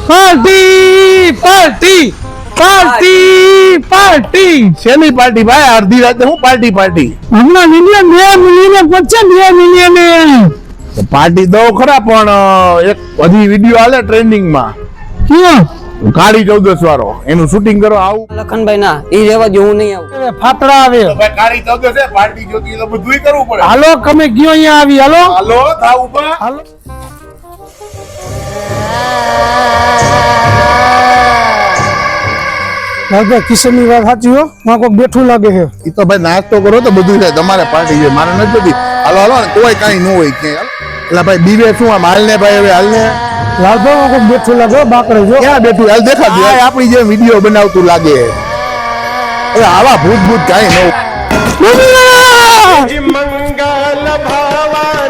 Party party party party શેની party ભાઈ? અડધી રાતે હું પાર્ટી પાર્ટી? હમણાં મિલિયન 2 મિલિયન પહોંચે 2 મિલિયન પાર્ટી દો ખરા, પણ એક હજી વિડીયો હાલે ટ્રેન્ડિંગ માં, ક્યાં કાળી 14 વાળો, એનું શૂટિંગ કરો આવું. લખનભાઈ ના ઈ રેવા જો હું નહીં આવું. ફાફડા આવે ભાઈ કાળી 14 છે, પાર્ટી જોતી તો બધુંય કરવું પડે. હાલો તમે ગયો અહીંયા આવી હાલો હાલો થાવ ઉભા. હાલો લાગે કિશન ની વાત સાચી હો, માં કોઈ બેઠું લાગે છે. ઈ તો ભાઈ નાસ્તો કરો તો બધું થાય, તમારે પાર્ટી છે, મારે નથી જોતી. હાલો હાલો ને, કોઈ કાંઈ ન હોય ક્યાંય. એટલે ભાઈ બીવે શું આમ? હાલ ને ભાઈ, હવે હાલ ને. લાલભાઈ માં કોઈ બેઠું લાગે બાકડે જો ક્યાં બેઠું? હાલ દેખાડજો. આપણી જે વિડીયો બનાવતું લાગે. હવે આવા ભૂત ભૂત કાંઈ ન હોય. મંગલ મંગલ ભાવા